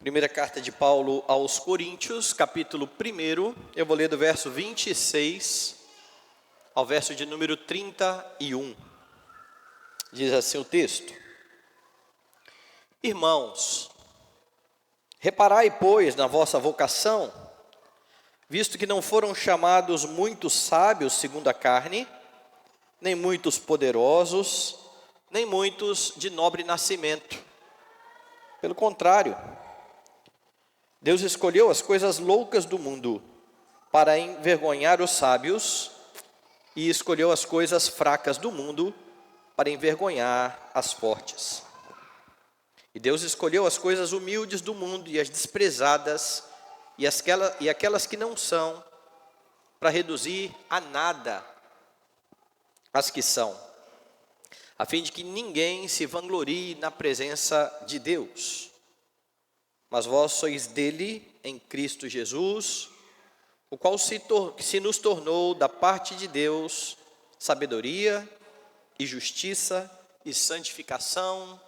Primeira carta de Paulo aos Coríntios, capítulo 1, eu vou ler do verso 26 ao verso de número 31. Diz assim o texto: Irmãos, reparai, pois, na vossa vocação, visto que não foram chamados muitos sábios segundo a carne, nem muitos poderosos, nem muitos de nobre nascimento. Pelo contrário, Deus escolheu as coisas loucas do mundo para envergonhar os sábios, e escolheu as coisas fracas do mundo para envergonhar as fortes. E Deus escolheu as coisas humildes do mundo e as desprezadas e aquelas que não são, para reduzir a nada as que são, a fim de que ninguém se vanglorie na presença de Deus. Mas vós sois dele, em Cristo Jesus, o qual se nos tornou da parte de Deus sabedoria e justiça e santificação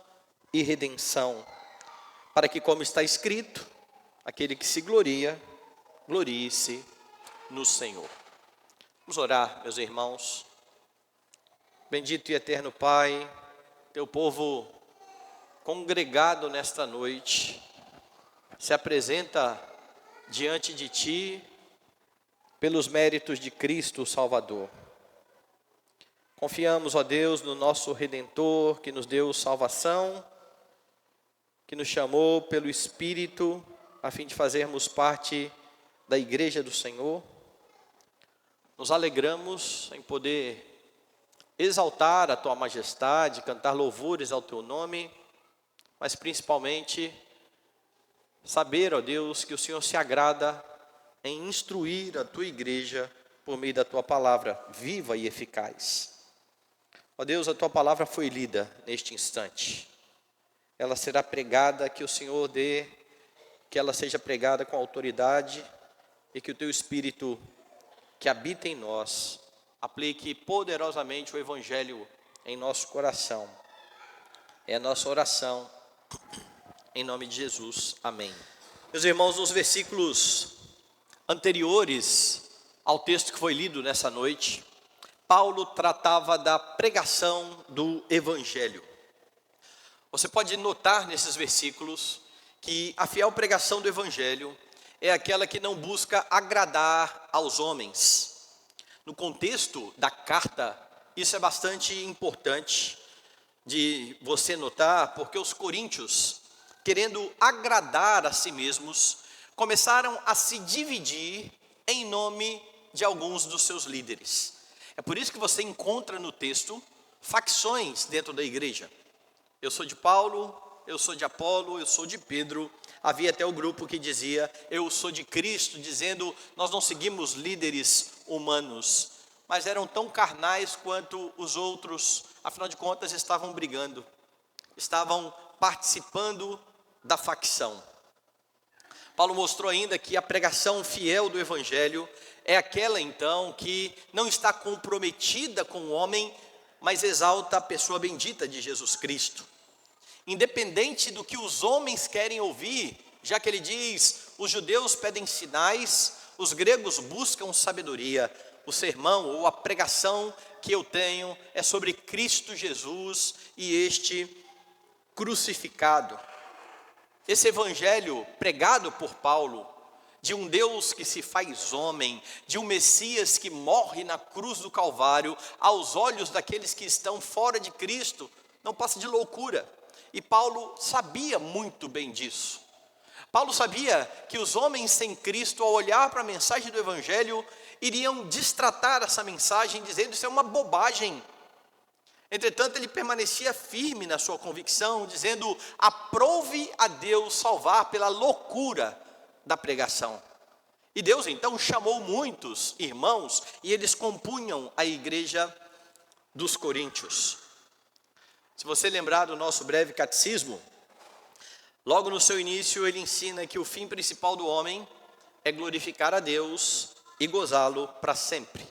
e redenção, para que, como está escrito, aquele que se gloria, glorie-se no Senhor. Vamos orar, meus irmãos. Bendito e eterno Pai, teu povo congregado nesta noite se apresenta diante de Ti pelos méritos de Cristo o Salvador. Confiamos, ó Deus, no nosso Redentor, que nos deu salvação, que nos chamou pelo Espírito, a fim de fazermos parte da Igreja do Senhor. Nos alegramos em poder exaltar a Tua majestade, cantar louvores ao Teu nome, mas principalmente saber, ó Deus, que o Senhor se agrada em instruir a Tua igreja por meio da Tua palavra viva e eficaz. Ó Deus, a Tua palavra foi lida neste instante. Ela será pregada, que o Senhor dê, que ela seja pregada com autoridade e que o Teu Espírito que habita em nós aplique poderosamente o Evangelho em nosso coração. É a nossa oração. Em nome de Jesus, amém. Meus irmãos, nos versículos anteriores ao texto que foi lido nessa noite, Paulo tratava da pregação do Evangelho. Você pode notar nesses versículos que a fiel pregação do Evangelho é aquela que não busca agradar aos homens. No contexto da carta, isso é bastante importante de você notar, porque os coríntios, querendo agradar a si mesmos, começaram a se dividir em nome de alguns dos seus líderes. É por isso que você encontra no texto facções dentro da igreja. Eu sou de Paulo, eu sou de Apolo, eu sou de Pedro. Havia até o grupo que dizia, eu sou de Cristo, dizendo, nós não seguimos líderes humanos, mas eram tão carnais quanto os outros, afinal de contas estavam brigando, estavam participando da facção. Paulo mostrou ainda que a pregação fiel do Evangelho é aquela então que não está comprometida com o homem, mas exalta a pessoa bendita de Jesus Cristo. Independente do que os homens querem ouvir, já que ele diz, os judeus pedem sinais, os gregos buscam sabedoria. O sermão ou a pregação que eu tenho é sobre Cristo Jesus e este crucificado. Esse evangelho pregado por Paulo, de um Deus que se faz homem, de um Messias que morre na cruz do Calvário, aos olhos daqueles que estão fora de Cristo, não passa de loucura. E Paulo sabia muito bem disso. Paulo sabia que os homens sem Cristo, ao olhar para a mensagem do evangelho, iriam destratar essa mensagem, dizendo isso é uma bobagem. Entretanto, ele permanecia firme na sua convicção, dizendo, aprove a Deus salvar pela loucura da pregação. E Deus então chamou muitos irmãos, e eles compunham a igreja dos coríntios. Se você lembrar do nosso breve catecismo, logo no seu início ele ensina que o fim principal do homem é glorificar a Deus e gozá-lo para sempre.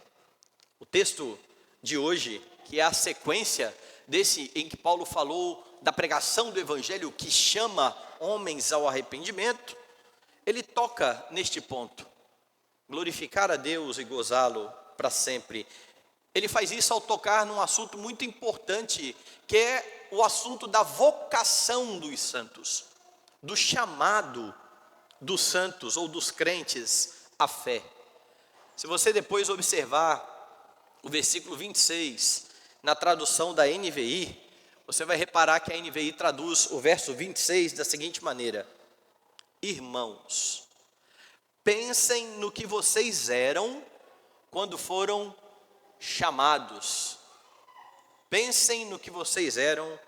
O texto de hoje, que é a sequência desse em que Paulo falou da pregação do evangelho, que chama homens ao arrependimento, ele toca neste ponto: glorificar a Deus e gozá-lo para sempre. Ele faz isso ao tocar num assunto muito importante, que é o assunto da vocação dos santos, do chamado dos santos ou dos crentes à fé. Se você depois observar o versículo 26, na tradução da NVI, você vai reparar que a NVI traduz o verso 26 da seguinte maneira: irmãos, pensem no que vocês eram quando foram chamados. Pensem no que vocês eram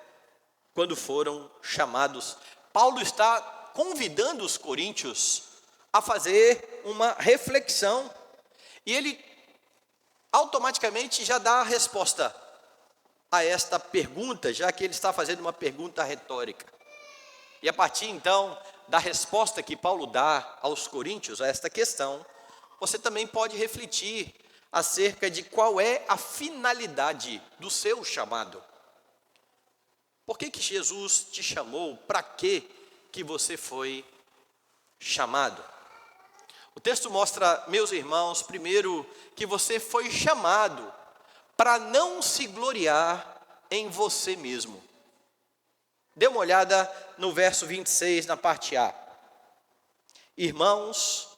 quando foram chamados. Paulo está convidando os coríntios a fazer uma reflexão, e ele automaticamente já dá a resposta a esta pergunta, já que ele está fazendo uma pergunta retórica. E a partir então da resposta que Paulo dá aos coríntios a esta questão, você também pode refletir acerca de qual é a finalidade do seu chamado. Por que Jesus te chamou? Para que você foi chamado? O texto mostra, meus irmãos, primeiro, que você foi chamado para não se gloriar em você mesmo. Dê uma olhada no verso 26, na parte A. Irmãos,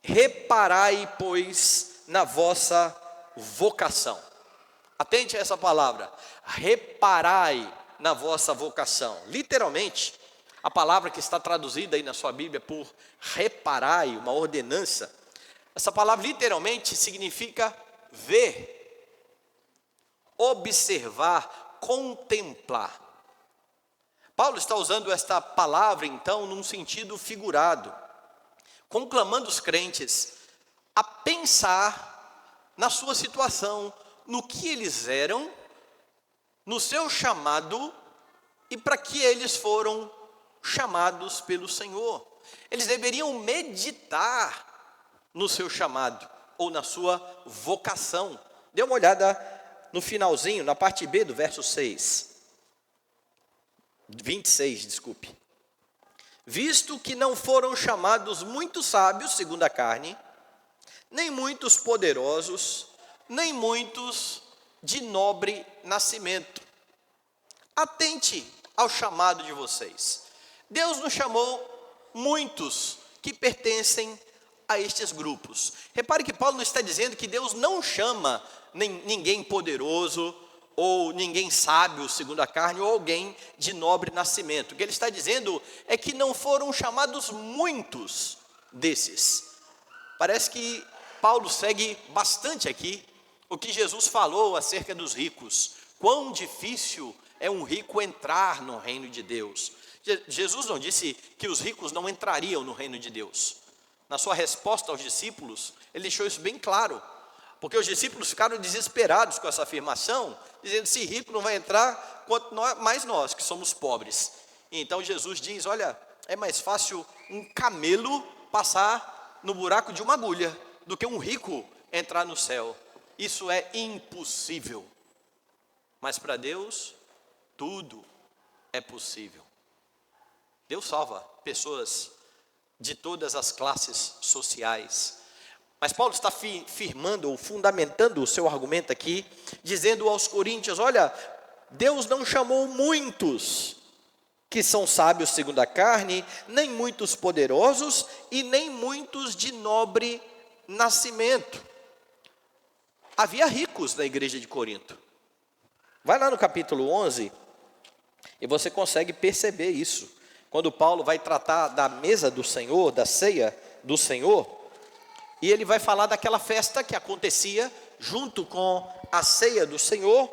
reparai, pois, na vossa vocação. Atente a essa palavra, reparai na vossa vocação. Literalmente, a palavra que está traduzida aí na sua Bíblia por reparai, uma ordenança, essa palavra literalmente significa ver, observar, contemplar. Paulo está usando esta palavra então num sentido figurado, conclamando os crentes a pensar na sua situação, no que eles eram, no seu chamado e para que eles foram chamados pelo Senhor. Eles deveriam meditar no seu chamado ou na sua vocação. Dê uma olhada no finalzinho, na parte B do verso 26, desculpe. Visto que não foram chamados muitos sábios, segundo a carne, nem muitos poderosos, nem muitos de nobre nascimento. Atente ao chamado de vocês. Deus nos chamou muitos que pertencem a estes grupos. Repare que Paulo não está dizendo que Deus não chama ninguém poderoso, ou ninguém sábio, segundo a carne, ou alguém de nobre nascimento. O que ele está dizendo é que não foram chamados muitos desses. Parece que Paulo segue bastante aqui o que Jesus falou acerca dos ricos. Quão difícil é um rico entrar no reino de Deus. Jesus não disse que os ricos não entrariam no reino de Deus. Na sua resposta aos discípulos, ele deixou isso bem claro. Porque os discípulos ficaram desesperados com essa afirmação, dizendo: se rico não vai entrar, quanto mais nós que somos pobres. E então Jesus diz: olha, é mais fácil um camelo passar no buraco de uma agulha do que um rico entrar no céu. Isso é impossível. Mas para Deus, tudo é possível. Deus salva pessoas de todas as classes sociais. Mas Paulo está firmando ou fundamentando o seu argumento aqui, dizendo aos coríntios: olha, Deus não chamou muitos que são sábios segundo a carne, nem muitos poderosos e nem muitos de nobre nascimento. Havia ricos na igreja de Corinto. Vai lá no capítulo 11 e você consegue perceber isso. Quando Paulo vai tratar da mesa do Senhor, da ceia do Senhor, e ele vai falar daquela festa que acontecia junto com a ceia do Senhor,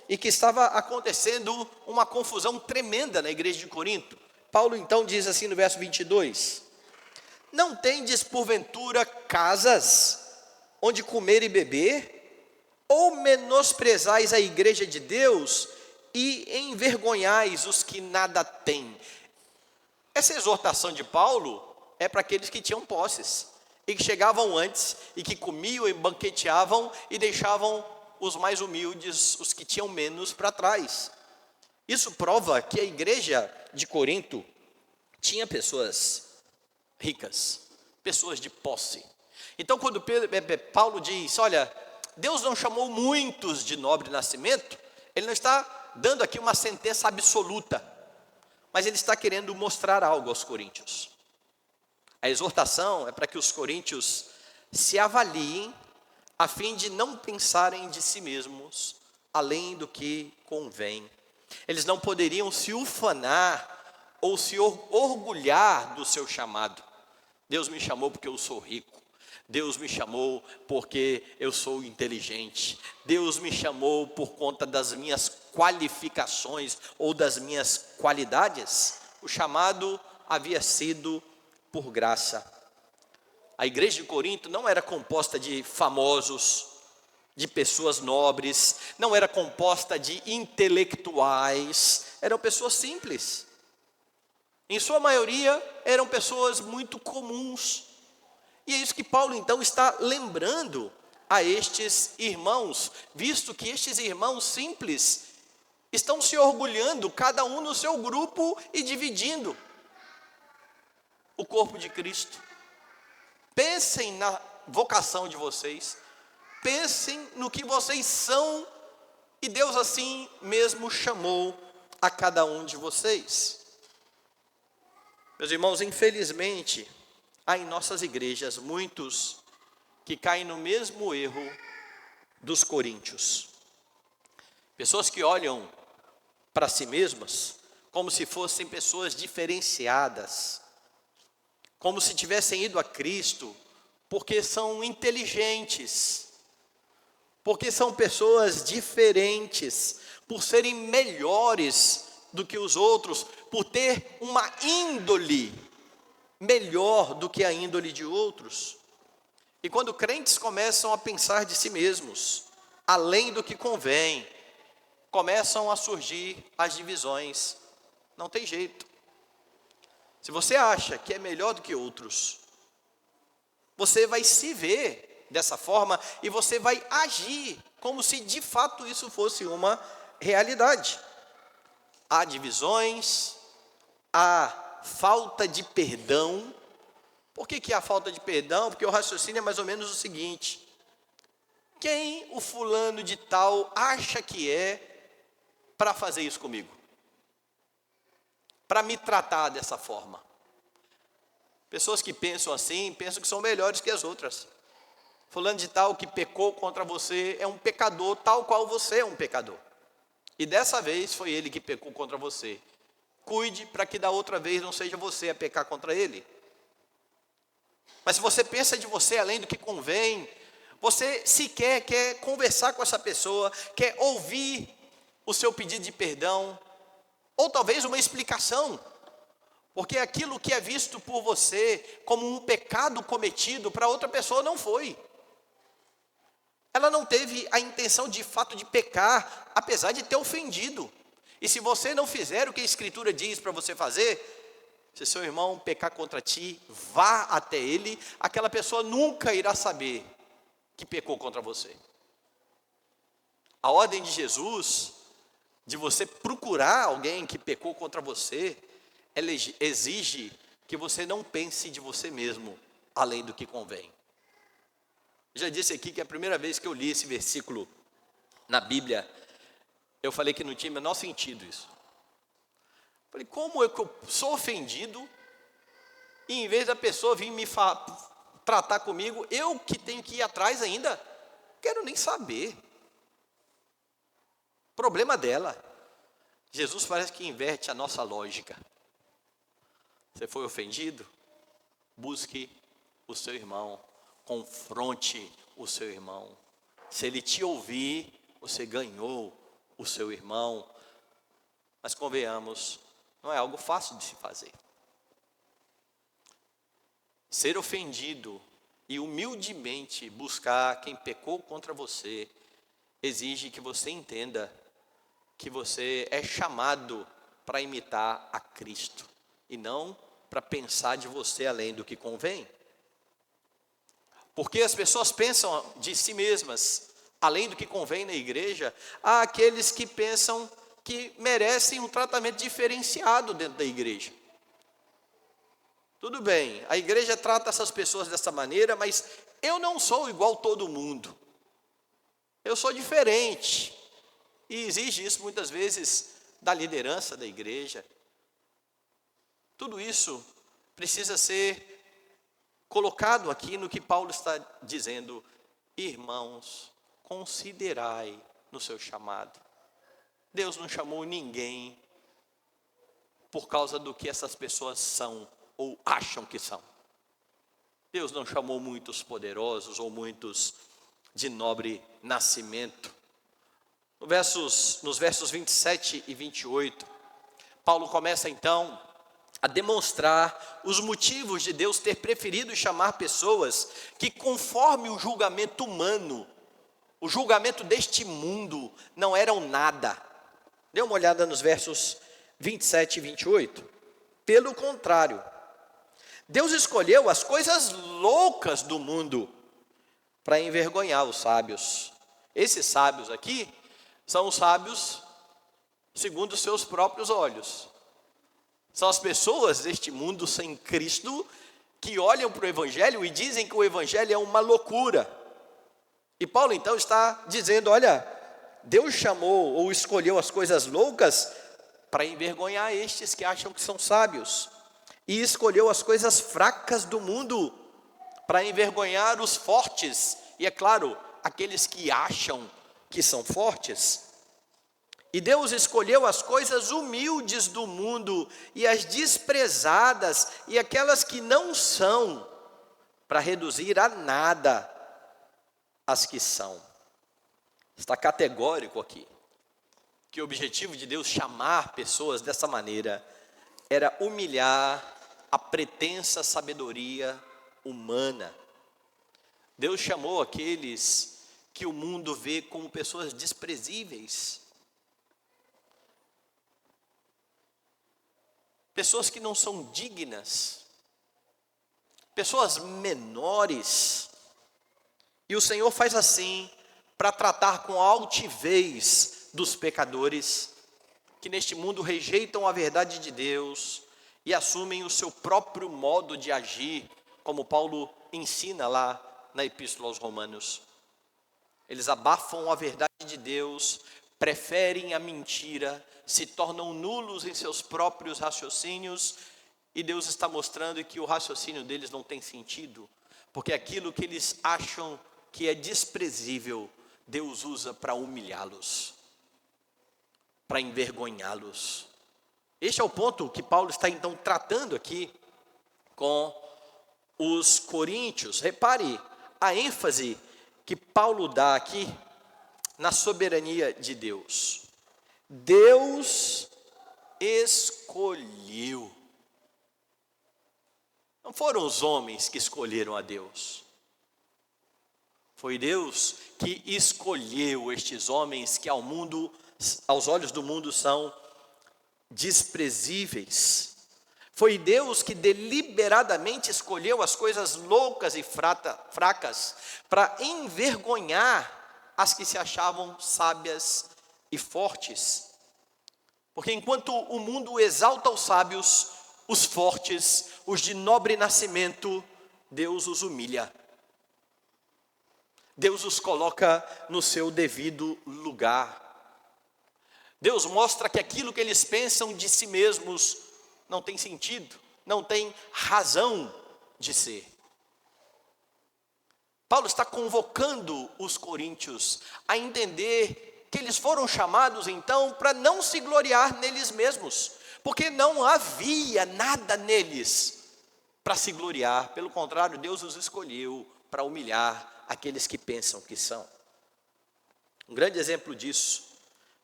e que estava acontecendo uma confusão tremenda na igreja de Corinto. Paulo então diz assim no verso 22: não tendes porventura casas onde comer e beber? Ou menosprezais a igreja de Deus e envergonhais os que nada têm? Essa exortação de Paulo é para aqueles que tinham posses, e que chegavam antes, e que comiam e banqueteavam, e deixavam os mais humildes, os que tinham menos, para trás. Isso prova que a igreja de Corinto tinha pessoas ricas, pessoas de posse. Então, quando Paulo diz, olha, Deus não chamou muitos de nobre nascimento, ele não está dando aqui uma sentença absoluta, mas ele está querendo mostrar algo aos coríntios. A exortação é para que os coríntios se avaliem, a fim de não pensarem de si mesmos, além do que convém. Eles não poderiam se ufanar ou se orgulhar do seu chamado. Deus me chamou porque eu sou rico. Deus me chamou porque eu sou inteligente. Deus me chamou por conta das minhas qualificações ou das minhas qualidades. O chamado havia sido por graça. A igreja de Corinto não era composta de famosos, de pessoas nobres, não era composta de intelectuais, eram pessoas simples. Em sua maioria, eram pessoas muito comuns. E é isso que Paulo então está lembrando a estes irmãos, visto que estes irmãos simples estão se orgulhando, cada um no seu grupo e dividindo o corpo de Cristo. Pensem na vocação de vocês, pensem no que vocês são, e Deus assim mesmo chamou a cada um de vocês. Meus irmãos, infelizmente, há em nossas igrejas muitos que caem no mesmo erro dos coríntios. Pessoas que olham para si mesmas como se fossem pessoas diferenciadas, como se tivessem ido a Cristo porque são inteligentes, porque são pessoas diferentes, por serem melhores do que os outros, por ter uma índole melhor do que a índole de outros. E quando crentes começam a pensar de si mesmos, além do que convém, começam a surgir as divisões. Não tem jeito. Se você acha que é melhor do que outros, você vai se ver dessa forma e você vai agir como se de fato isso fosse uma realidade. Há divisões, há falta de perdão. Por que há falta de perdão? Porque o raciocínio é mais ou menos o seguinte: quem o fulano de tal acha que é para fazer isso comigo? Para me tratar dessa forma? Pessoas que pensam assim, pensam que são melhores que as outras. Fulano de tal que pecou contra você é um pecador tal qual você é um pecador. E dessa vez foi ele que pecou contra você. Cuide para que da outra vez não seja você a pecar contra ele. Mas se você pensa de você além do que convém, você sequer quer conversar com essa pessoa, quer ouvir o seu pedido de perdão, ou talvez uma explicação, porque aquilo que é visto por você como um pecado cometido, para outra pessoa não foi. Ela não teve a intenção de fato de pecar, apesar de ter ofendido. E se você não fizer o que a Escritura diz para você fazer, se seu irmão pecar contra ti, vá até ele, aquela pessoa nunca irá saber que pecou contra você. A ordem de Jesus, de você procurar alguém que pecou contra você, ela exige que você não pense de você mesmo, além do que convém. Eu já disse aqui que a primeira vez que eu li esse versículo na Bíblia, eu falei que não tinha o menor sentido isso. Falei, como é que eu sou ofendido, e em vez da pessoa vir me tratar comigo, eu que tenho que ir atrás ainda? Quero nem saber. Problema dela. Jesus parece que inverte a nossa lógica. Você foi ofendido? Busque o seu irmão. Confronte o seu irmão. Se ele te ouvir, você ganhou o seu irmão. Mas convenhamos, não é algo fácil de se fazer. Ser ofendido e humildemente buscar quem pecou contra você, exige que você entenda que você é chamado para imitar a Cristo, e não para pensar de você além do que convém. Porque as pessoas pensam de si mesmas, além do que convém na igreja, há aqueles que pensam que merecem um tratamento diferenciado dentro da igreja. Tudo bem, a igreja trata essas pessoas dessa maneira, mas eu não sou igual todo mundo. Eu sou diferente. E exige isso muitas vezes da liderança da igreja. Tudo isso precisa ser colocado aqui no que Paulo está dizendo. Irmãos, considerai no seu chamado. Deus não chamou ninguém por causa do que essas pessoas são ou acham que são. Deus não chamou muitos poderosos ou muitos de nobre nascimento. Nos versos 27 e 28, Paulo começa então a demonstrar os motivos de Deus ter preferido chamar pessoas que, conforme o julgamento humano, o julgamento deste mundo, não eram nada. Dê uma olhada nos versos 27 e 28. Pelo contrário, Deus escolheu as coisas loucas do mundo para envergonhar os sábios. Esses sábios aqui são os sábios segundo os seus próprios olhos. São as pessoas deste mundo sem Cristo que olham para o Evangelho e dizem que o Evangelho é uma loucura. E Paulo então está dizendo, olha, Deus chamou ou escolheu as coisas loucas para envergonhar estes que acham que são sábios. E escolheu as coisas fracas do mundo para envergonhar os fortes. E é claro, aqueles que acham que são fortes. E Deus escolheu as coisas humildes do mundo e as desprezadas e aquelas que não são, para reduzir a nada as que são. Está categórico aqui que o objetivo de Deus chamar pessoas dessa maneira era humilhar a pretensa sabedoria humana. Deus chamou aqueles que o mundo vê como pessoas desprezíveis, pessoas que não são dignas, pessoas menores. E o Senhor faz assim para tratar com a altivez dos pecadores que neste mundo rejeitam a verdade de Deus e assumem o seu próprio modo de agir, como Paulo ensina lá na Epístola aos Romanos. Eles abafam a verdade de Deus, preferem a mentira, se tornam nulos em seus próprios raciocínios, e Deus está mostrando que o raciocínio deles não tem sentido, porque aquilo que eles acham que é desprezível, Deus usa para humilhá-los, para envergonhá-los. Este é o ponto que Paulo está então tratando aqui com os coríntios. Repare a ênfase que Paulo dá aqui na soberania de Deus. Deus escolheu. Não foram os homens que escolheram a Deus. Foi Deus que escolheu estes homens que aos olhos do mundo são desprezíveis. Foi Deus que deliberadamente escolheu as coisas loucas e fracas para envergonhar as que se achavam sábias e fortes. Porque enquanto o mundo exalta os sábios, os fortes, os de nobre nascimento, Deus os humilha. Deus os coloca no seu devido lugar. Deus mostra que aquilo que eles pensam de si mesmos não tem sentido, não tem razão de ser. Paulo está convocando os coríntios a entender que eles foram chamados então para não se gloriar neles mesmos, porque não havia nada neles para se gloriar. Pelo contrário, Deus os escolheu para humilhar aqueles que pensam que são. Um grande exemplo disso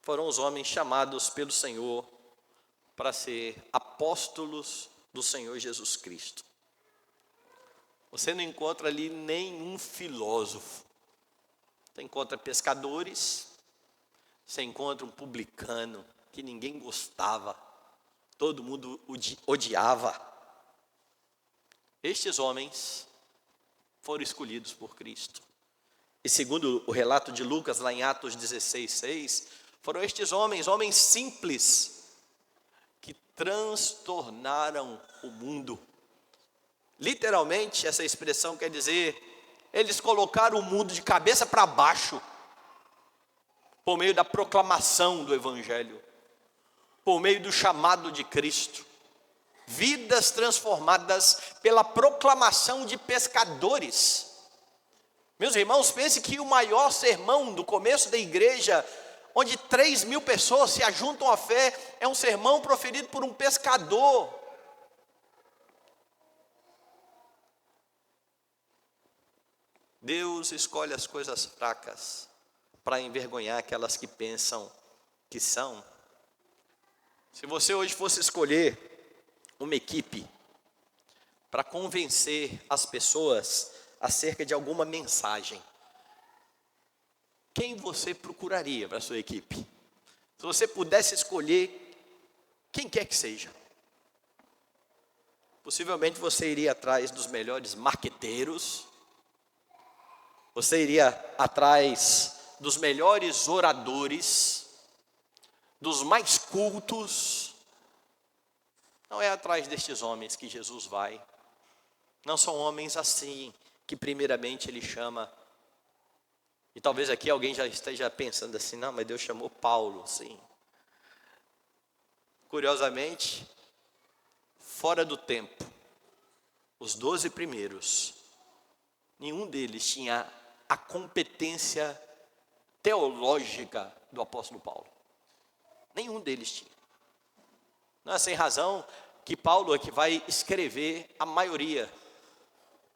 foram os homens chamados pelo Senhor para ser apóstolos do Senhor Jesus Cristo. Você não encontra ali nenhum filósofo. Você encontra pescadores, você encontra um publicano que ninguém gostava, todo mundo odiava. Estes homens foram escolhidos por Cristo. E segundo o relato de Lucas, lá em Atos 16:6, foram estes homens simples, que transtornaram o mundo, Literalmente, essa expressão quer dizer, eles colocaram o mundo de cabeça para baixo, por meio da proclamação do Evangelho, por meio do chamado de Cristo. Vidas transformadas pela proclamação de pescadores. Meus irmãos, pense que o maior sermão do começo da igreja, onde 3.000 pessoas se ajuntam à fé, é um sermão proferido por um pescador. Deus escolhe as coisas fracas para envergonhar aquelas que pensam que são. Se você hoje fosse escolher uma equipe para convencer as pessoas acerca de alguma mensagem, quem você procuraria para a sua equipe? Se você pudesse escolher quem quer que seja, possivelmente você iria atrás dos melhores marqueteiros, você iria atrás dos melhores oradores, dos mais cultos. Não é atrás destes homens que Jesus vai. Não são homens assim que primeiramente Ele chama. E talvez aqui alguém já esteja pensando assim, não, mas Deus chamou Paulo, sim. Curiosamente, fora do tempo, os 12 primeiros, nenhum deles tinha a competência teológica do apóstolo Paulo. Nenhum deles tinha. Não é sem razão que Paulo é que vai escrever a maioria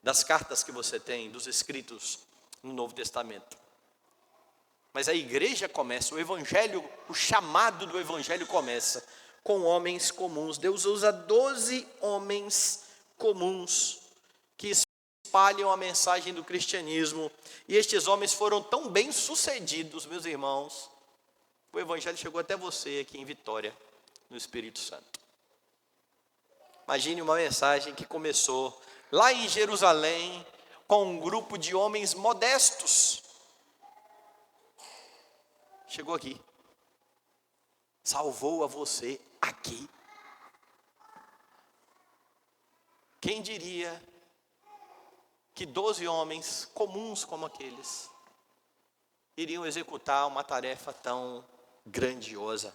das cartas que você tem, dos escritos no Novo Testamento. Mas a igreja começa, o evangelho, o chamado do evangelho começa com homens comuns. Deus usa 12 homens comuns que espalham a mensagem do cristianismo. E estes homens foram tão bem sucedidos, meus irmãos, o evangelho chegou até você aqui em Vitória, no Espírito Santo. Imagine uma mensagem que começou lá em Jerusalém, com um grupo de homens modestos. Chegou aqui. Salvou a você aqui. Quem diria que 12 homens comuns como aqueles iriam executar uma tarefa tão grandiosa?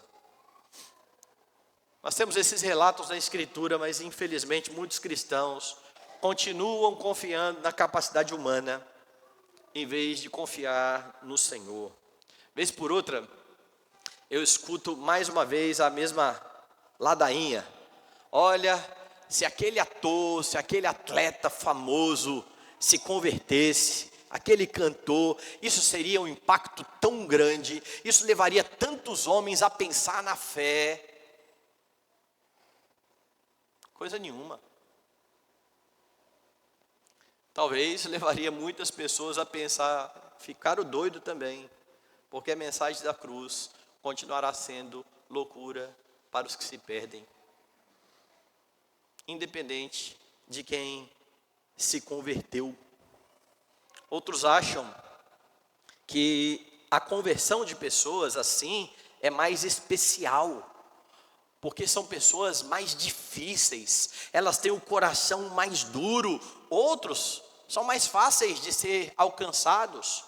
Nós temos esses relatos na Escritura, mas infelizmente muitos cristãos continuam confiando na capacidade humana, em vez de confiar no Senhor. Vez por outra, eu escuto mais uma vez a mesma ladainha. Olha, se aquele ator, se aquele atleta famoso se convertesse, aquele cantor, isso seria um impacto tão grande, isso levaria tantos homens a pensar na fé. Coisa nenhuma. Talvez levaria muitas pessoas a pensar, ficaram doido também, porque a mensagem da cruz continuará sendo loucura para os que se perdem, independente de quem se converteu. Outros acham que a conversão de pessoas assim é mais especial, porque são pessoas mais difíceis, elas têm o coração mais duro. Outros são mais fáceis de ser alcançados.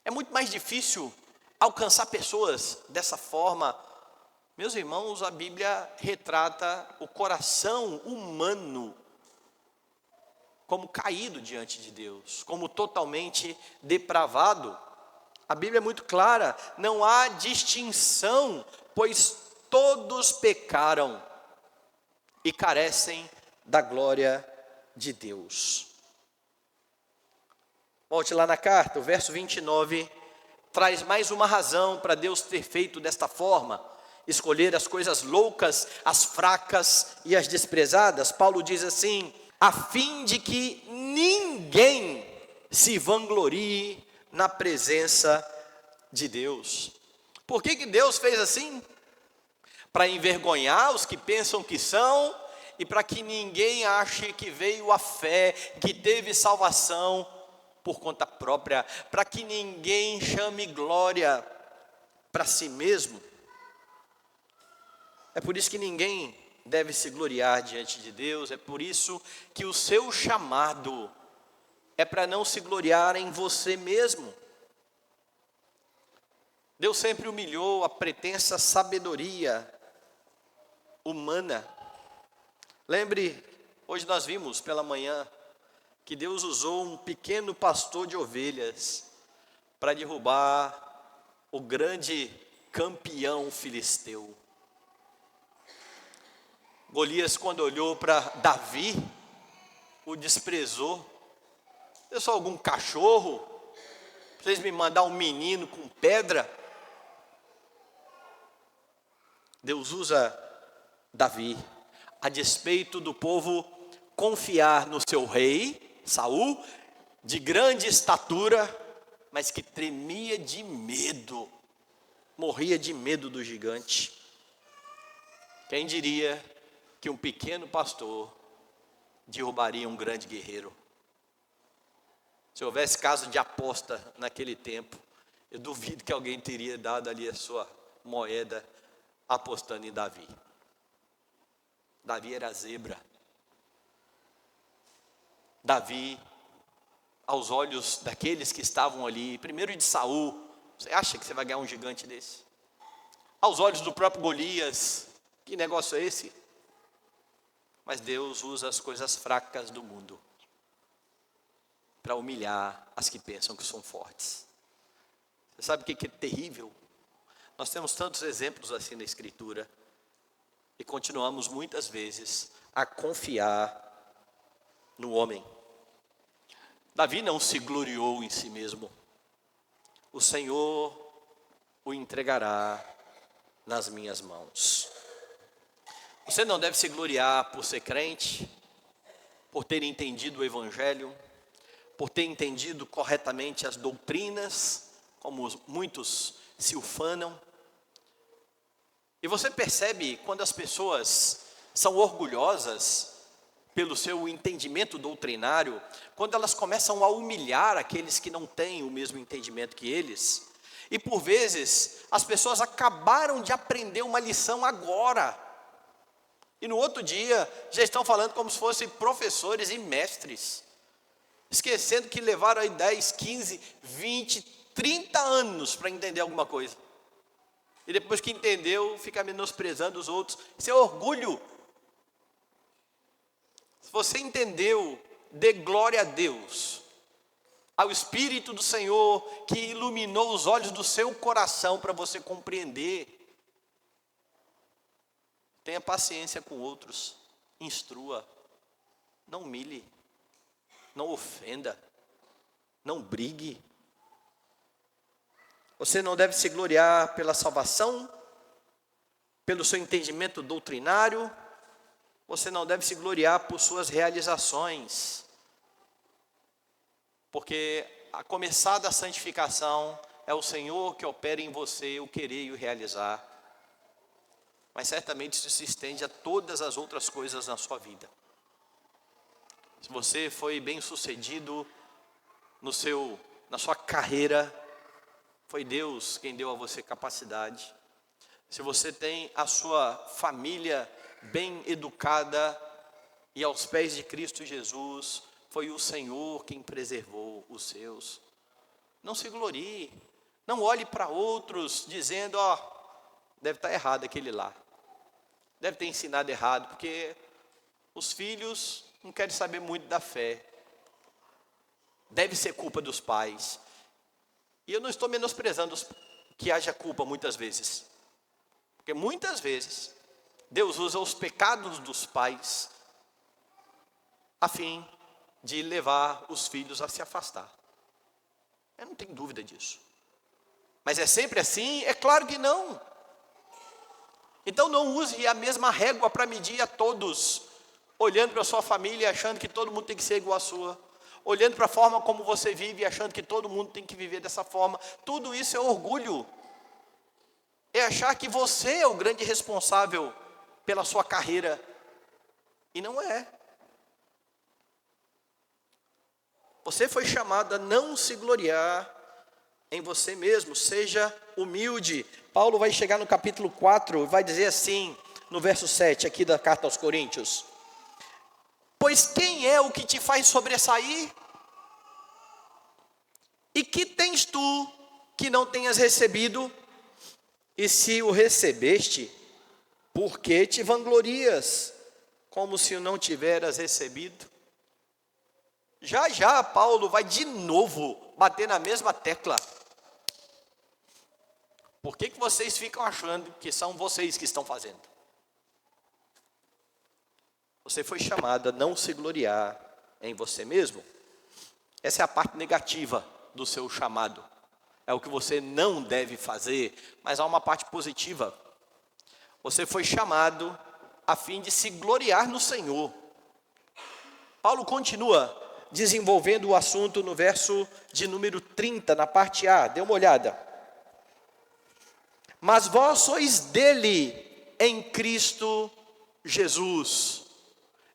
É muito mais difícil alcançar pessoas dessa forma. Meus irmãos, a Bíblia retrata o coração humano como caído diante de Deus, como totalmente depravado. A Bíblia é muito clara, não há distinção, pois todos pecaram e carecem da glória de Deus. Volte lá na carta, o verso 29 traz mais uma razão para Deus ter feito desta forma, escolher as coisas loucas, as fracas e as desprezadas. Paulo diz assim: a fim de que ninguém se vanglorie na presença de Deus. Por que Deus fez assim? Para envergonhar os que pensam que são, e para que ninguém ache que veio a fé, que teve salvação por conta própria, para que ninguém chame glória para si mesmo. É por isso que ninguém deve se gloriar diante de Deus. É por isso que o seu chamado é para não se gloriar em você mesmo. Deus sempre humilhou a pretensa sabedoria humana. Lembre, hoje nós vimos pela manhã que Deus usou um pequeno pastor de ovelhas para derrubar o grande campeão filisteu. Golias, quando olhou para Davi, o desprezou. Eu sou algum cachorro? Vocês me mandar um menino com pedra? Deus usa Davi, a despeito do povo confiar no seu rei, Saul, de grande estatura, mas que tremia de medo, morria de medo do gigante. Quem diria que um pequeno pastor derrubaria um grande guerreiro? Se houvesse caso de aposta naquele tempo, eu duvido que alguém teria dado ali a sua moeda apostando em Davi. Davi era zebra. Davi, aos olhos daqueles que estavam ali, primeiro de Saul, você acha que você vai ganhar um gigante desse? Aos olhos do próprio Golias, que negócio é esse? Mas Deus usa as coisas fracas do mundo para humilhar as que pensam que são fortes. Você sabe o que é terrível? Nós temos tantos exemplos assim na Escritura e continuamos muitas vezes a confiar no homem. Davi não se gloriou em si mesmo. O Senhor o entregará nas minhas mãos. Você não deve se gloriar por ser crente, por ter entendido o Evangelho, por ter entendido corretamente as doutrinas, como muitos se ufanam. E você percebe quando as pessoas são orgulhosas pelo seu entendimento doutrinário, quando elas começam a humilhar aqueles que não têm o mesmo entendimento que eles. E por vezes as pessoas acabaram de aprender uma lição agora, e no outro dia já estão falando como se fossem professores e mestres, esquecendo que levaram aí 10, 15, 20, 30 anos para entender alguma coisa. E depois que entendeu, fica menosprezando os outros. Isso é orgulho. Se você entendeu, dê glória a Deus, ao Espírito do Senhor que iluminou os olhos do seu coração para você compreender. Tenha paciência com outros, instrua, não humilhe, não ofenda, não brigue. Você não deve se gloriar pela salvação, pelo seu entendimento doutrinário. Você não deve se gloriar por suas realizações, porque a começar da santificação é o Senhor que opera em você o querer e o realizar. Mas certamente isso se estende a todas as outras coisas na sua vida. Se você foi bem sucedido na sua carreira, foi Deus quem deu a você capacidade. Se você tem a sua família bem educada e aos pés de Cristo Jesus, foi o Senhor quem preservou os seus. Não se glorie, não olhe para outros dizendo, deve estar errado aquele lá, deve ter ensinado errado, porque os filhos não querem saber muito da fé, deve ser culpa dos pais. E eu não estou menosprezando que haja culpa muitas vezes, porque muitas vezes Deus usa os pecados dos pais a fim de levar os filhos a se afastar. Eu não tenho dúvida disso. Mas é sempre assim? É claro que não. Então não use a mesma régua para medir a todos, olhando para a sua família e achando que todo mundo tem que ser igual à sua, olhando para a forma como você vive e achando que todo mundo tem que viver dessa forma. Tudo isso é orgulho. É achar que você é o grande responsável pela sua carreira. E não é. Você foi chamado a não se gloriar em você mesmo. Seja humilde. Paulo vai chegar no capítulo 4 e vai dizer assim: no verso 7 aqui da carta aos Coríntios. Pois quem é o que te faz sobressair? E que tens tu que não tenhas recebido? E se o recebeste, por que te vanglorias, como se o não tiveras recebido? Já já Paulo vai de novo bater na mesma tecla. Por que vocês ficam achando que são vocês que estão fazendo? Você foi chamado a não se gloriar em você mesmo. Essa é a parte negativa do seu chamado. É o que você não deve fazer, mas há uma parte positiva. Você foi chamado a fim de se gloriar no Senhor. Paulo continua desenvolvendo o assunto no verso de número 30, na parte A. Dê uma olhada. Mas vós sois dele em Cristo Jesus.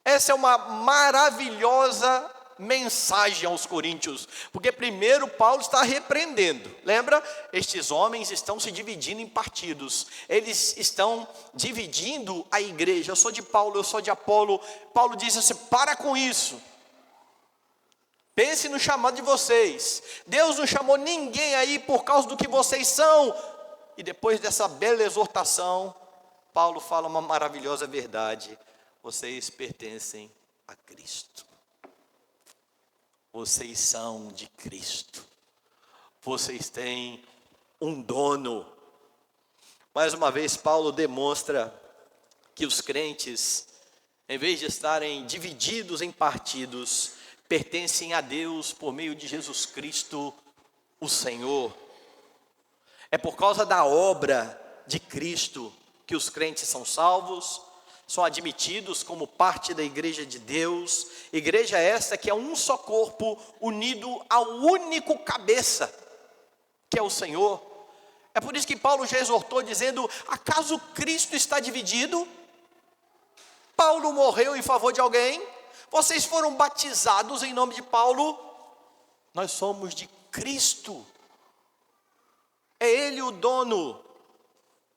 Essa é uma maravilhosa mensagem aos coríntios, porque primeiro Paulo está repreendendo, lembra? Estes homens estão se dividindo em partidos, eles estão dividindo a igreja, eu sou de Paulo, eu sou de Apolo. Paulo diz assim: para com isso, pense no chamado de vocês, Deus não chamou ninguém aí por causa do que vocês são. E depois dessa bela exortação, Paulo fala uma maravilhosa verdade: vocês pertencem a Cristo. Vocês são de Cristo. Vocês têm um dono. Mais uma vez, Paulo demonstra que os crentes, em vez de estarem divididos em partidos, pertencem a Deus por meio de Jesus Cristo, o Senhor. É por causa da obra de Cristo que os crentes são salvos, são admitidos como parte da igreja de Deus. Igreja essa que é um só corpo, unido ao único cabeça, que é o Senhor. É por isso que Paulo já exortou dizendo: acaso Cristo está dividido? Paulo morreu em favor de alguém? Vocês foram batizados em nome de Paulo? Nós somos de Cristo. É Ele o dono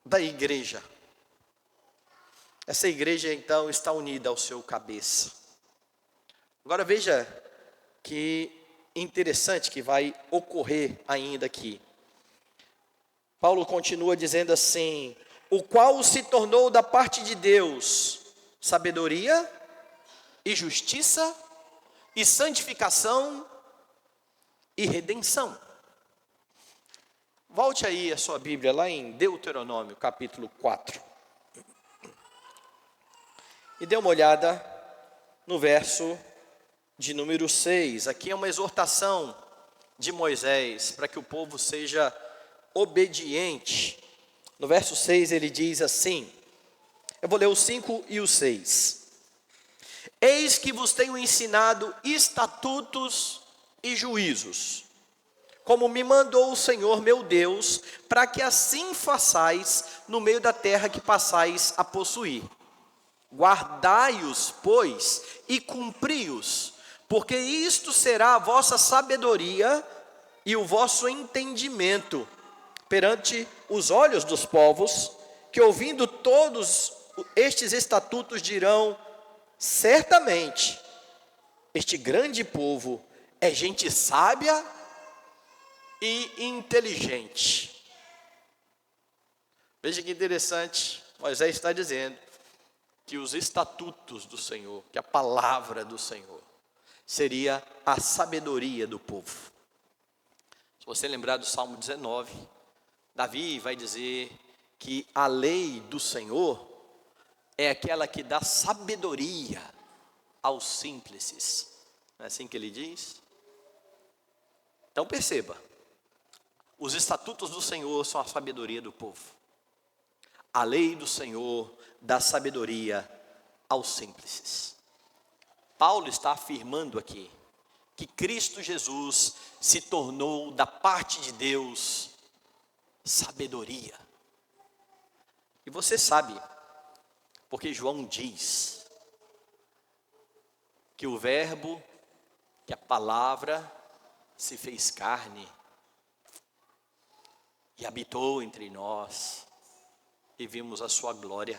da igreja. Essa igreja então está unida ao seu cabeça. Agora veja que interessante que vai ocorrer ainda aqui. Paulo continua dizendo assim: o qual se tornou da parte de Deus sabedoria e justiça e santificação e redenção. Volte aí a sua Bíblia lá em Deuteronômio capítulo 4. E dê uma olhada no verso de número 6. Aqui é uma exortação de Moisés para que o povo seja obediente. No verso 6 ele diz assim, eu vou ler o 5 e o 6. Eis que vos tenho ensinado estatutos e juízos, como me mandou o Senhor meu Deus, para que assim façais no meio da terra que passais a possuir. Guardai-os, pois, e cumpri-os, porque isto será a vossa sabedoria e o vosso entendimento perante os olhos dos povos, que ouvindo todos estes estatutos dirão: certamente, este grande povo é gente sábia e inteligente. Veja que interessante, Moisés está dizendo que os estatutos do Senhor, que a palavra do Senhor, seria a sabedoria do povo. Se você lembrar do Salmo 19, Davi vai dizer que a lei do Senhor é aquela que dá sabedoria aos simples. Não é assim que ele diz? Então perceba, os estatutos do Senhor são a sabedoria do povo. A lei do Senhor dá sabedoria aos simples. Paulo está afirmando aqui que Cristo Jesus se tornou da parte de Deus sabedoria. E você sabe, porque João diz que o verbo, que a palavra se fez carne e habitou entre nós, e vimos a sua glória,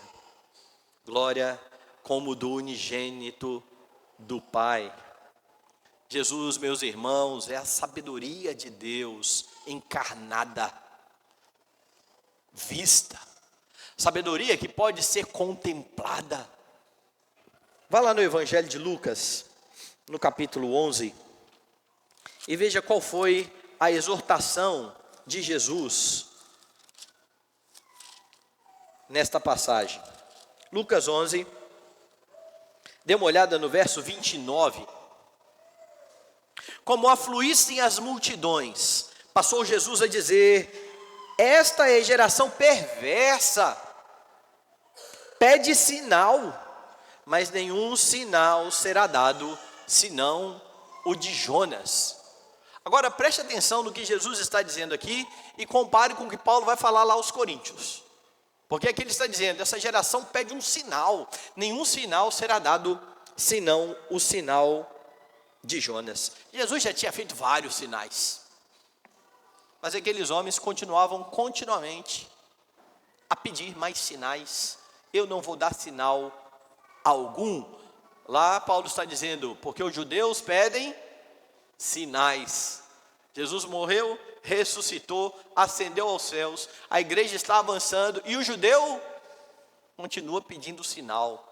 glória como do unigênito do Pai. Jesus, meus irmãos, é a sabedoria de Deus encarnada, vista, sabedoria que pode ser contemplada. Vá lá no Evangelho de Lucas, no capítulo 11, e veja qual foi a exortação de Jesus nesta passagem. Lucas 11, dê uma olhada no verso 29. Como afluíssem as multidões, passou Jesus a dizer: esta é geração perversa, pede sinal, mas nenhum sinal será dado, senão o de Jonas. Agora preste atenção no que Jesus está dizendo aqui e compare com o que Paulo vai falar lá aos Coríntios. Porque aqui ele está dizendo, essa geração pede um sinal, nenhum sinal será dado, senão o sinal de Jonas. Jesus já tinha feito vários sinais, mas aqueles homens continuavam continuamente a pedir mais sinais. Eu não vou dar sinal algum. Lá Paulo está dizendo, porque os judeus pedem sinais. Jesus morreu, ressuscitou, ascendeu aos céus, a igreja está avançando e o judeu continua pedindo sinal.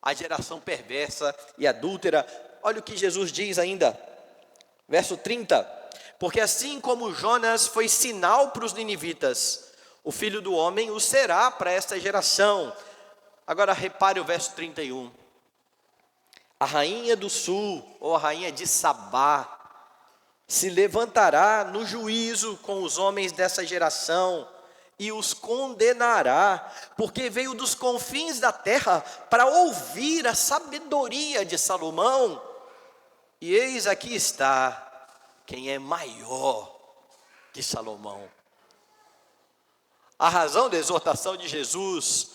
A geração perversa e adúltera. Olha o que Jesus diz ainda, verso 30, porque assim como Jonas foi sinal para os ninivitas, o Filho do Homem o será para esta geração. Agora repare o verso 31, a rainha do sul, ou a rainha de Sabá, se levantará no juízo com os homens dessa geração, e os condenará, porque veio dos confins da terra para ouvir a sabedoria de Salomão. E eis aqui está quem é maior que Salomão. A razão da exortação de Jesus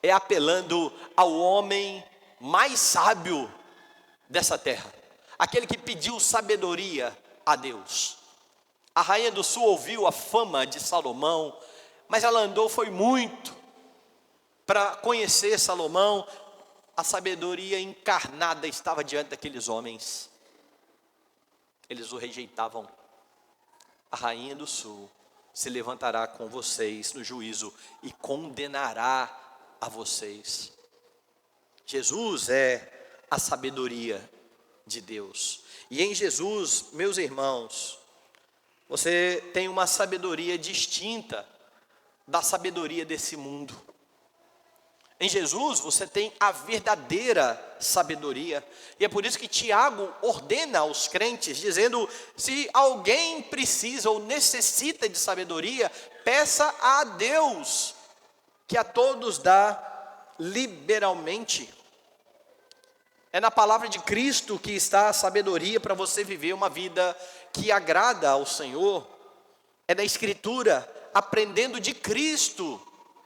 é apelando ao homem mais sábio dessa terra, aquele que pediu sabedoria a Deus. A rainha do sul ouviu a fama de Salomão, mas ela andou foi muito para conhecer Salomão. A sabedoria encarnada estava diante daqueles homens. Eles o rejeitavam. A rainha do sul se levantará com vocês no juízo e condenará a vocês. Jesus é a sabedoria de Deus. E em Jesus, meus irmãos, você tem uma sabedoria distinta da sabedoria desse mundo. Em Jesus você tem a verdadeira sabedoria. E é por isso que Tiago ordena aos crentes, dizendo: se alguém precisa ou necessita de sabedoria, peça a Deus, que a todos dá liberalmente. É na palavra de Cristo que está a sabedoria para você viver uma vida que agrada ao Senhor. É na Escritura, aprendendo de Cristo,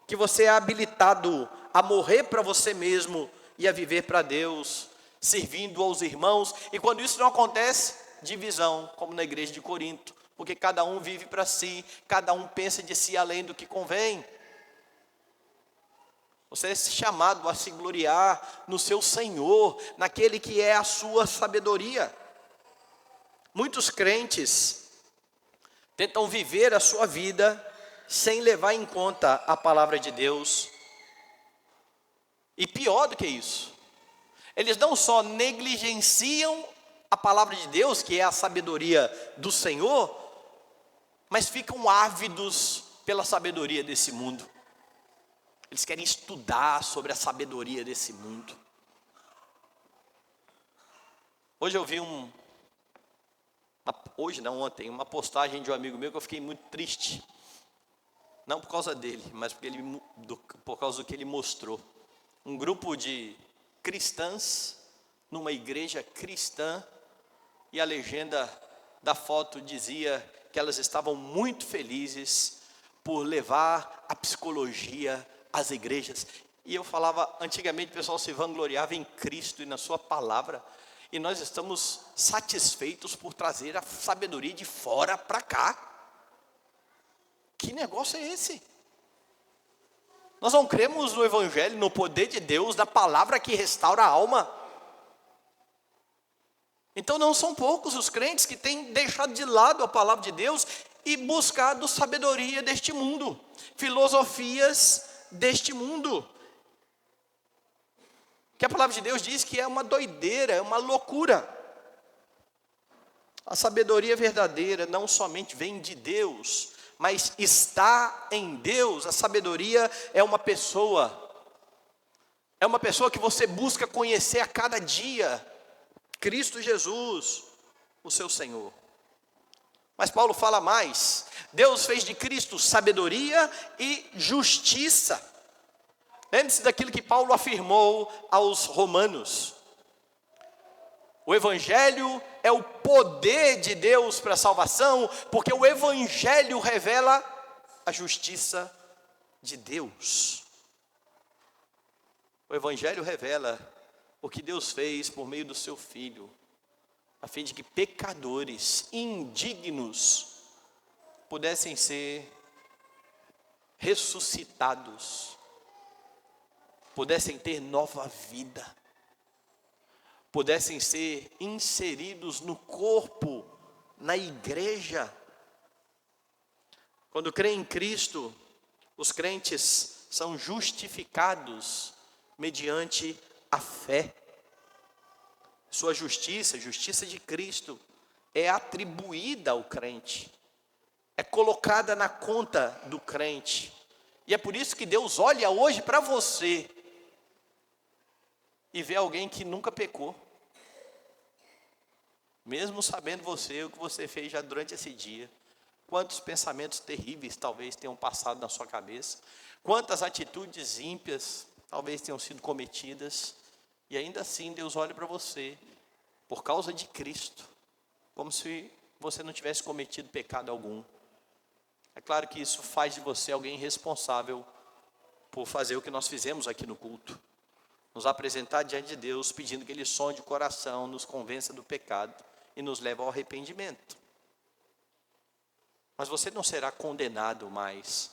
que você é habilitado a morrer para você mesmo e a viver para Deus, servindo aos irmãos. E quando isso não acontece, divisão, como na igreja de Corinto, porque cada um vive para si, cada um pensa de si além do que convém. Você é chamado a se gloriar no seu Senhor, naquele que é a sua sabedoria. Muitos crentes tentam viver a sua vida sem levar em conta a palavra de Deus. E pior do que isso, eles não só negligenciam a palavra de Deus, que é a sabedoria do Senhor, mas ficam ávidos pela sabedoria desse mundo. Eles querem estudar sobre a sabedoria desse mundo. Hoje eu vi ontem, uma postagem de um amigo meu que eu fiquei muito triste. Não por causa dele, mas por causa do que ele mostrou. Um grupo de cristãs numa igreja cristã, e a legenda da foto dizia que elas estavam muito felizes por levar a psicologia às igrejas. E eu falava, antigamente o pessoal se vangloriava em Cristo e na sua palavra, e nós estamos satisfeitos por trazer a sabedoria de fora para cá. Que negócio é esse? Nós não cremos no Evangelho, no poder de Deus, da palavra que restaura a alma. Então não são poucos os crentes que têm deixado de lado a palavra de Deus e buscado sabedoria deste mundo, filosofias deste mundo, que a palavra de Deus diz que é uma doideira, é uma loucura. A sabedoria verdadeira não somente vem de Deus, mas está em Deus. A sabedoria é uma pessoa que você busca conhecer a cada dia, Cristo Jesus, o seu Senhor. Mas Paulo fala mais, Deus fez de Cristo sabedoria e justiça. Lembre-se daquilo que Paulo afirmou aos romanos. O Evangelho é o poder de Deus para a salvação, porque o Evangelho revela a justiça de Deus. O Evangelho revela o que Deus fez por meio do seu Filho, a fim de que pecadores indignos pudessem ser ressuscitados, pudessem ter nova vida, pudessem ser inseridos no corpo, na igreja. Quando creem em Cristo, os crentes são justificados mediante a fé. Sua justiça, a justiça de Cristo, é atribuída ao crente, é colocada na conta do crente. E é por isso que Deus olha hoje para você e vê alguém que nunca pecou, mesmo sabendo você o que você fez já durante esse dia. Quantos pensamentos terríveis talvez tenham passado na sua cabeça, quantas atitudes ímpias talvez tenham sido cometidas, e ainda assim Deus olha para você, por causa de Cristo, como se você não tivesse cometido pecado algum. É claro que isso faz de você alguém responsável por fazer o que nós fizemos aqui no culto, nos apresentar diante de Deus, pedindo que Ele sonde o coração, nos convença do pecado e nos leve ao arrependimento. Mas você não será condenado mais,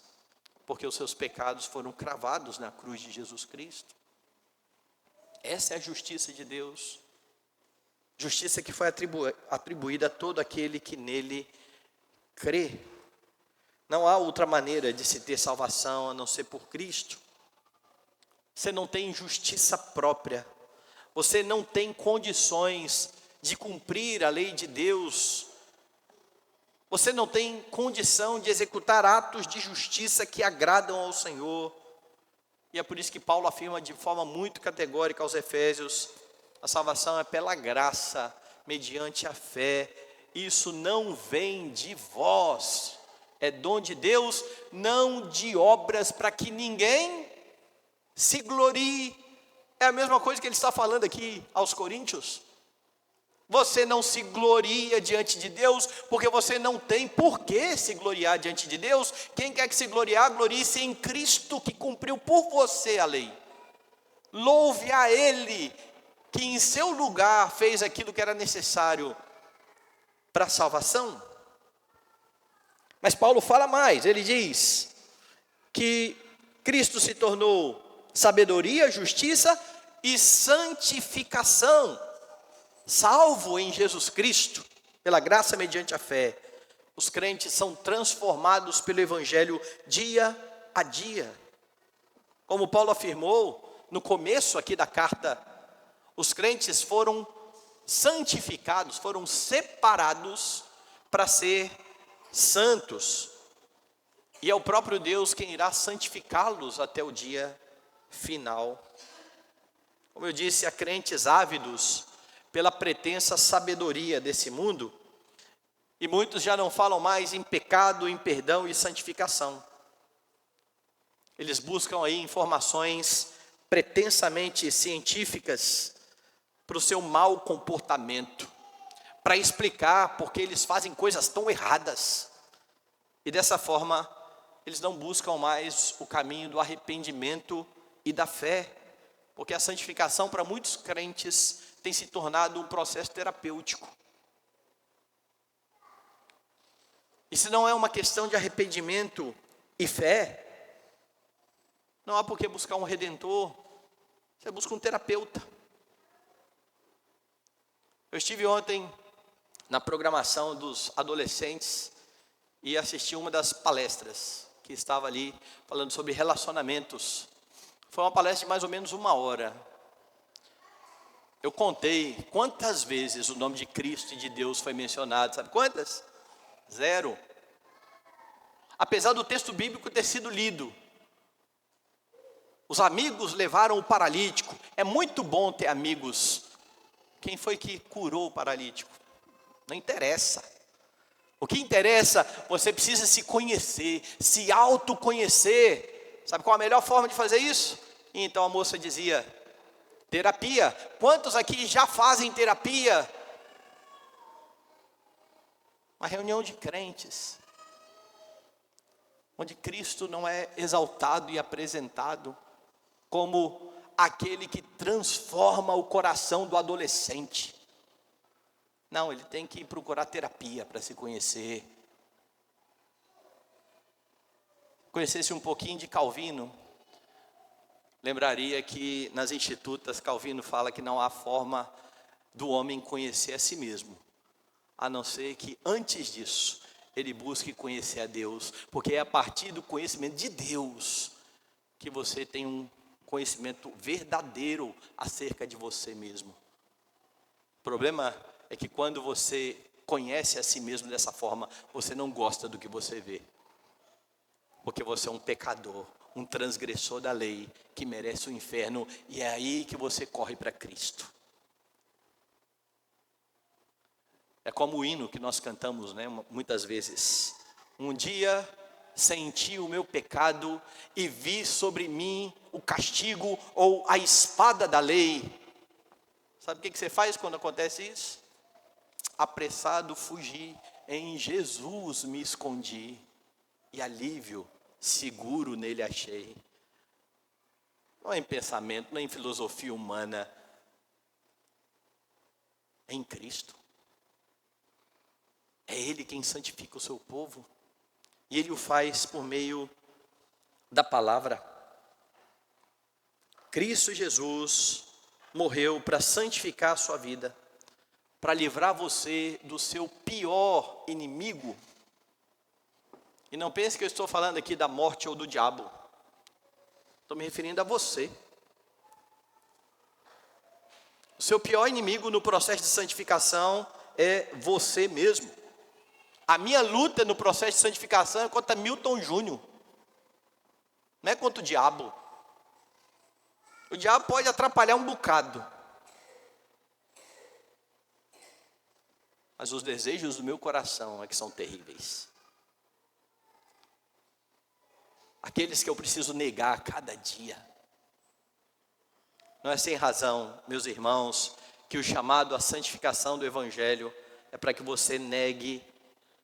porque os seus pecados foram cravados na cruz de Jesus Cristo. Essa é a justiça de Deus, justiça que foi atribuída a todo aquele que nele crê. Não há outra maneira de se ter salvação a não ser por Cristo. Você não tem justiça própria, você não tem condições de cumprir a lei de Deus, você não tem condição de executar atos de justiça que agradam ao Senhor. E é por isso que Paulo afirma de forma muito categórica aos Efésios: a salvação é pela graça, mediante a fé. Isso não vem de vós, é dom de Deus, não de obras, para que ninguém se glorie. É a mesma coisa que ele está falando aqui aos Coríntios. Você não se gloria diante de Deus, porque você não tem por que se gloriar diante de Deus. Quem quer que se gloriar, glorie-se em Cristo, que cumpriu por você a lei. Louve a Ele, que em seu lugar fez aquilo que era necessário para a salvação. Mas Paulo fala mais, ele diz que Cristo se tornou sabedoria, justiça e santificação. Salvo em Jesus Cristo, pela graça mediante a fé, os crentes são transformados pelo Evangelho dia a dia. Como Paulo afirmou no começo aqui da carta, os crentes foram santificados, foram separados para ser santos. E é o próprio Deus quem irá santificá-los até o dia final. Como eu disse, há crentes ávidos pela pretensa sabedoria desse mundo, e muitos já não falam mais em pecado, em perdão e santificação. Eles buscam aí informações pretensamente científicas para o seu mau comportamento, para explicar porque eles fazem coisas tão erradas, e dessa forma eles não buscam mais o caminho do arrependimento e da fé, porque a santificação para muitos crentes tem se tornado um processo terapêutico. E se não é uma questão de arrependimento e fé, Não há por que buscar um redentor. Você busca um terapeuta. Eu estive ontem na programação dos adolescentes e assisti uma das palestras que estava ali falando sobre relacionamentos. Foi uma palestra de mais ou menos 1 hora. Eu contei quantas vezes o nome de Cristo e de Deus foi mencionado. Sabe quantas? 0. Apesar do texto bíblico ter sido lido. Os amigos levaram o paralítico. É muito bom ter amigos. Quem foi que curou o paralítico? Não interessa. O que interessa, você precisa se conhecer, se autoconhecer. Sabe qual a melhor forma de fazer isso? Então a moça dizia, terapia. Quantos aqui já fazem terapia? Uma reunião de crentes, onde Cristo não é exaltado e apresentado como aquele que transforma o coração do adolescente. Não, ele tem que procurar terapia para se conhecer. Conhecesse um pouquinho de Calvino, lembraria que nas Institutas Calvino fala que não há forma do homem conhecer a si mesmo, a não ser que antes disso ele busque conhecer a Deus, porque é a partir do conhecimento de Deus que você tem um conhecimento verdadeiro acerca de você mesmo. O problema é que quando você conhece a si mesmo dessa forma, você não gosta do que você vê, porque você é um pecador, um transgressor da lei, que merece o inferno, e é aí que você corre para Cristo. É como o hino que nós cantamos, né, muitas vezes. Um dia senti o meu pecado e vi sobre mim o castigo ou a espada da lei. Sabe o que você faz quando acontece isso? Apressado fugi, em Jesus me escondi, e alívio seguro nele achei. Não é em pensamento, não é em filosofia humana, é em Cristo. É Ele quem santifica o seu povo, e Ele o faz por meio da palavra. Cristo Jesus morreu para santificar a sua vida, para livrar você do seu pior inimigo. E não pense que eu estou falando aqui da morte ou do diabo. Estou me referindo a você. O seu pior inimigo no processo de santificação é você mesmo. A minha luta no processo de santificação é contra Milton Júnior. Não é contra o diabo. O diabo pode atrapalhar um bocado. Mas os desejos do meu coração é que são terríveis. Aqueles que eu preciso negar a cada dia. Não é sem razão, meus irmãos, que o chamado à santificação do Evangelho é para que você negue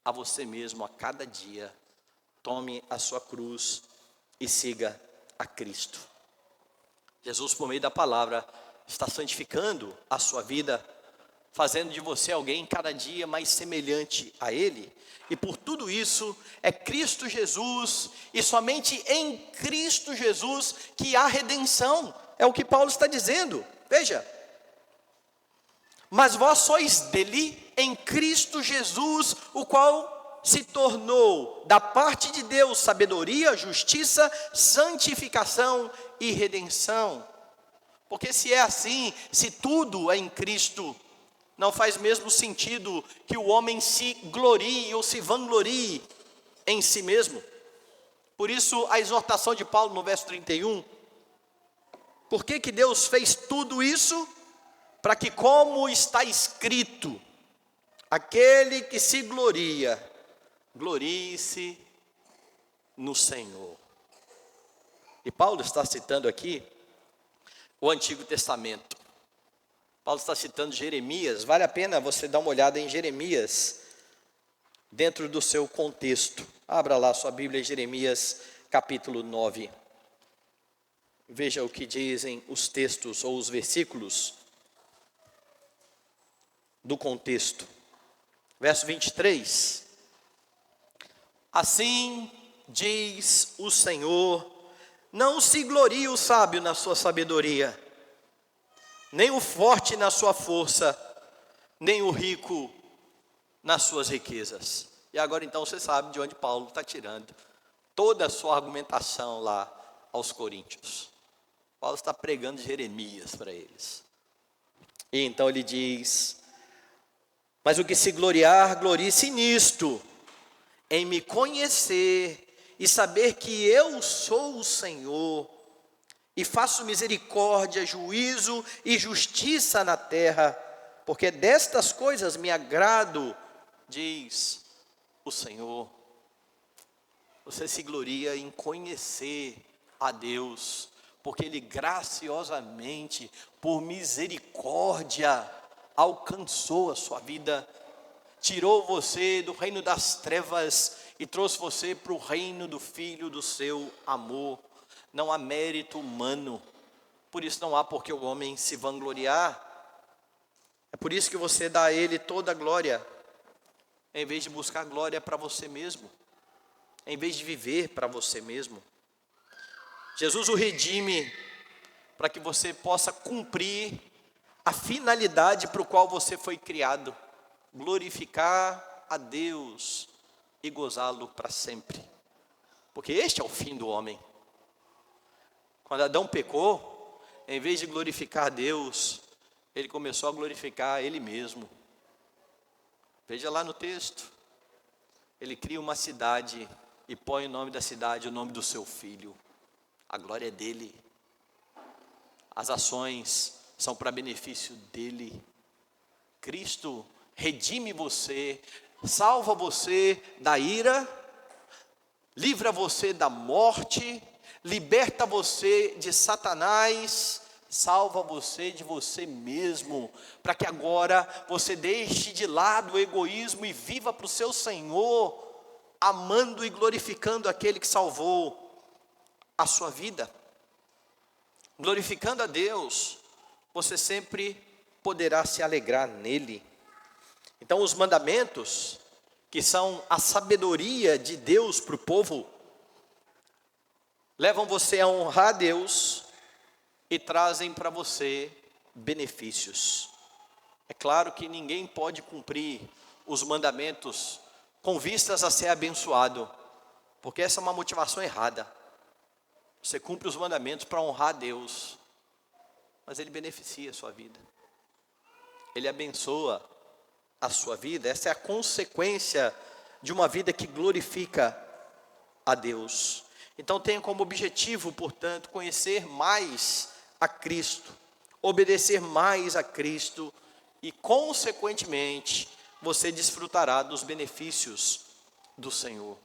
a você mesmo a cada dia. Tome a sua cruz e siga a Cristo. Jesus, por meio da palavra, está santificando a sua vida, fazendo de você alguém cada dia mais semelhante a Ele. E por tudo isso, é Cristo Jesus, e somente em Cristo Jesus que há redenção. É o que Paulo está dizendo. Veja. Mas vós sois dele, em Cristo Jesus, o qual se tornou da parte de Deus sabedoria, justiça, santificação e redenção. Porque se é assim, se tudo é em Cristo, não faz mesmo sentido que o homem se glorie ou se vanglorie em si mesmo. Por isso a exortação de Paulo no verso 31. Por que Deus fez tudo isso? Para que, como está escrito, aquele que se gloria, glorie-se no Senhor. E Paulo está citando aqui o Antigo Testamento. Paulo está citando Jeremias. Vale a pena você dar uma olhada em Jeremias, dentro do seu contexto. Abra lá sua Bíblia em Jeremias capítulo 9. Veja o que dizem os textos ou os versículos do contexto. Verso 23. Assim diz o Senhor, Não se glorie o sábio na sua sabedoria, nem o forte na sua força, nem o rico nas suas riquezas. E agora então você sabe de onde Paulo está tirando toda a sua argumentação lá aos coríntios. Paulo está pregando Jeremias para eles. E então ele diz: mas o que se gloriar, glorie-se nisto, em me conhecer e saber que eu sou o Senhor, e faço misericórdia, juízo e justiça na terra, porque destas coisas me agrado, diz o Senhor. Você se gloria em conhecer a Deus, porque Ele graciosamente, por misericórdia, alcançou a sua vida, tirou você do reino das trevas e trouxe você para o reino do Filho do seu amor. Não há mérito humano, por isso não há por que o homem se vangloriar. É por isso que você dá a Ele toda a glória, em vez de buscar glória para você mesmo, em vez de viver para você mesmo. Jesus o redime para que você possa cumprir a finalidade para o qual você foi criado: glorificar a Deus e gozá-lo para sempre. Porque este é o fim do homem. Quando Adão pecou, em vez de glorificar a Deus, ele começou a glorificar ele mesmo. Veja lá no texto, ele cria uma cidade e põe o nome da cidade, o nome do seu filho. A glória é dele. As ações são para benefício dele. Cristo redime você, salva você da ira, livra você da morte, liberta você de Satanás, salva você de você mesmo, para que agora você deixe de lado o egoísmo e viva para o seu Senhor, amando e glorificando aquele que salvou a sua vida. Glorificando a Deus, você sempre poderá se alegrar nele. Então os mandamentos, que são a sabedoria de Deus para o povo, levam você a honrar a Deus e trazem para você benefícios. É claro que ninguém pode cumprir os mandamentos com vistas a ser abençoado, porque essa é uma motivação errada. Você cumpre os mandamentos para honrar a Deus, mas Ele beneficia a sua vida, Ele abençoa a sua vida. Essa é a consequência de uma vida que glorifica a Deus. Então tenha como objetivo, portanto, conhecer mais a Cristo, obedecer mais a Cristo e, consequentemente, você desfrutará dos benefícios do Senhor.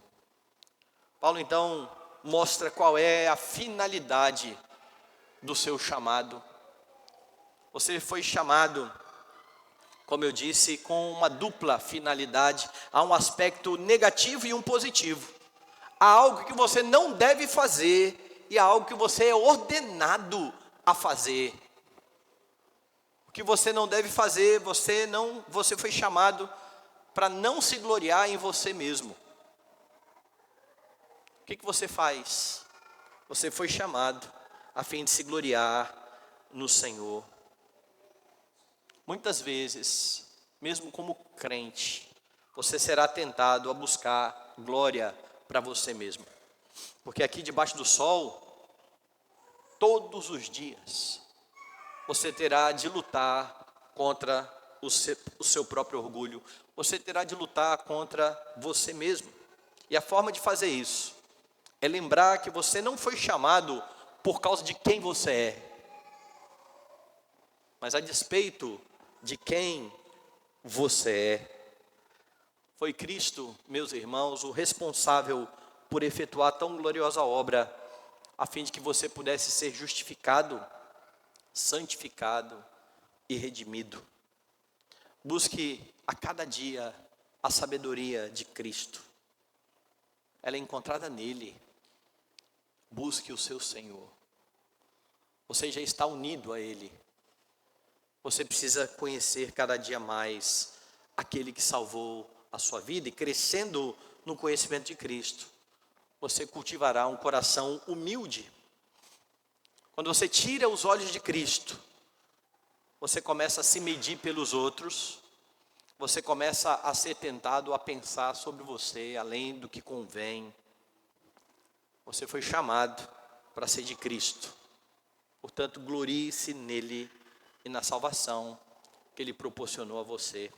Paulo então mostra qual é a finalidade do seu chamado. Você foi chamado, como eu disse, com uma dupla finalidade. Há um aspecto negativo e um positivo. Há algo que você não deve fazer e há algo que você é ordenado a fazer. O que você não deve fazer, você foi chamado para não se gloriar em você mesmo. O que você faz? Você foi chamado a fim de se gloriar no Senhor. Muitas vezes, mesmo como crente, você será tentado a buscar glória para você mesmo. Porque aqui debaixo do sol, todos os dias, você terá de lutar contra o seu próprio orgulho. Você terá de lutar contra você mesmo. E a forma de fazer isso é lembrar que você não foi chamado por causa de quem você é, mas a despeito de quem você é. Foi Cristo, meus irmãos, o responsável por efetuar tão gloriosa obra, a fim de que você pudesse ser justificado, santificado e redimido. Busque a cada dia a sabedoria de Cristo. Ela é encontrada nele. Busque o seu Senhor. Você já está unido a Ele. Você precisa conhecer cada dia mais aquele que salvou a sua vida, e crescendo no conhecimento de Cristo, você cultivará um coração humilde Quando você tira os olhos de Cristo, você começa a se medir pelos outros, você começa a ser tentado a pensar sobre você além do que convém. Você foi chamado para ser de Cristo. Portanto, glorie-se nele e na salvação que ele proporcionou a você.